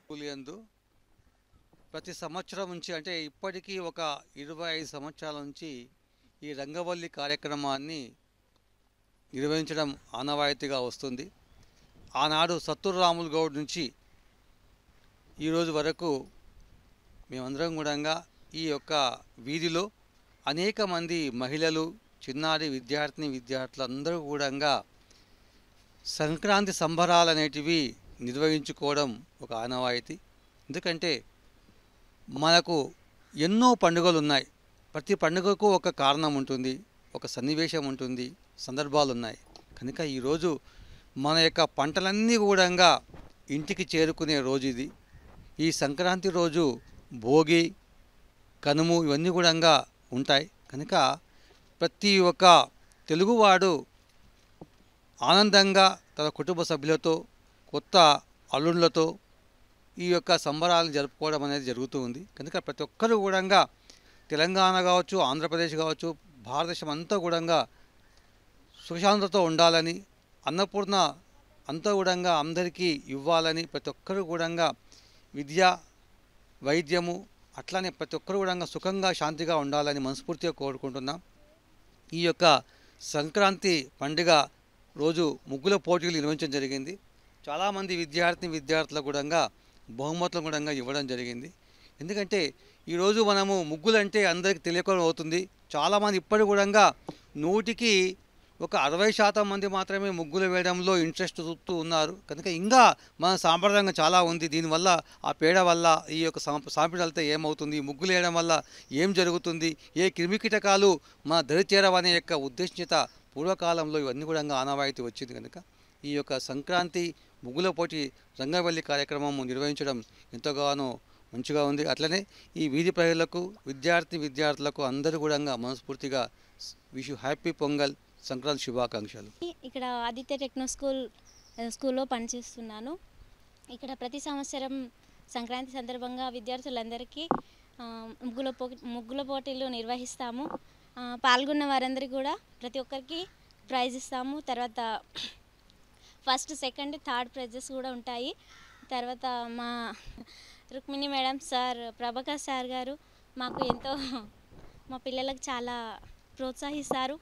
School యందు ప్రతి సంవత్సరం నుంచి అంటే ఇప్పటికీ ఒక 25 సంవత్సరాల నుంచి ఈ రంగవల్లి కార్యక్రమాన్ని నిర్వహించడం ఆనవాయితీగా వస్తుంది. ఆనాడు సత్తూరు రాములు గౌడ్ నుంచి ఈరోజు వరకు మేమందరం కూడా ఈ యొక్క వీధిలో అనేక మంది మహిళలు, చిన్నారి విద్యార్థులు అందరూ కూడా సంక్రాంతి సంబరాలు అనేటివి నిర్వహించుకోవడం ఒక ఆనవాయితీ. ఎందుకంటే మనకు ఎన్నో పండుగలు ఉన్నాయి. ప్రతి పండుగకు ఒక కారణం ఉంటుంది, ఒక సన్నివేశం ఉంటుంది, సందర్భాలు ఉన్నాయి. కనుక ఈరోజు మన యొక్క పంటలన్నీ కూడా ఇంటికి చేరుకునే రోజు ఇది. ఈ సంక్రాంతి రోజు భోగి, కనుము ఇవన్నీ కూడా ఉంటాయి. కనుక ప్రతి ఒక్క తెలుగువాడు ఆనందంగా తన కుటుంబ సభ్యులతో, కొత్త అల్లుళ్ళతో ఈ యొక్క సంబరాలను జరుపుకోవడం అనేది జరుగుతూ ఉంది. కనుక ప్రతి ఒక్కరు కూడా తెలంగాణ కావచ్చు, ఆంధ్రప్రదేశ్ కావచ్చు, భారతదేశం అంతా కూడా సుఖశాంతితో ఉండాలని, అన్నపూర్ణ అంతా కూడా అందరికీ ఇవ్వాలని, ప్రతి ఒక్కరు కూడా విద్య, వైద్యము అట్లానే ప్రతి ఒక్కరు కూడా సుఖంగా శాంతిగా ఉండాలని మనస్ఫూర్తిగా కోరుకుంటున్నాం. ఈ యొక్క సంక్రాంతి పండుగ రోజు ముగ్గుల పోటీలు నిర్వహించడం జరిగింది. చాలామంది విద్యార్థులకు కూడా బహుమతులు కూడా ఇవ్వడం జరిగింది. ఎందుకంటే ఈరోజు మనము ముగ్గులు అంటే అందరికీ తెలియకుండా అవుతుంది. చాలామంది ఇప్పటికి కూడా 100కి ఒక 60% మంది మాత్రమే ముగ్గులు వేయడంలో ఇంట్రెస్ట్ చూపుతూ ఉన్నారు. కనుక ఇంకా మన సాంప్రదాయంగా చాలా ఉంది. దీనివల్ల ఆ పేడ వల్ల ఈ యొక్క సాంప్రదాయాలతో ఏమవుతుంది, ముగ్గులు వేయడం వల్ల ఏం జరుగుతుంది, ఏ క్రిమికీటకాలు మన దరి చేరవనే యొక్క ఉద్దేశిత పూర్వకాలంలో ఇవన్నీ కూడా ఆనవాయితీ వచ్చింది. కనుక ఈ యొక్క సంక్రాంతి ముగ్గుల పోటీ రంగవల్లి కార్యక్రమం నిర్వహించడం ఎంతగానో మంచిగా ఉంది. అట్లనే ఈ వీధి ప్రజలకు, విద్యార్థులకు అందరూ కూడా మనస్ఫూర్తిగా wish you happy pongal, Sankranti శుభాకాంక్షలు. ఇక్కడ ఆదిత్య టెక్నో స్కూల్లో పనిచేస్తున్నాను. ఇక్కడ ప్రతి సంవత్సరం సంక్రాంతి సందర్భంగా విద్యార్థులందరికీ ముగ్గుల పోటీలు నిర్వహిస్తాము. పాల్గొన్న వారందరికీ కూడా ప్రతి ఒక్కరికి ప్రైజ్ ఇస్తాము. తర్వాత ఫస్ట్, సెకండ్, థర్డ్ ప్రైజెస్ కూడా ఉంటాయి. తర్వాత మా Rukmini madam, sir Prabhakar sir గారు మాకు ఎంతో మా పిల్లలకు చాలా ప్రోత్సహిస్తారు.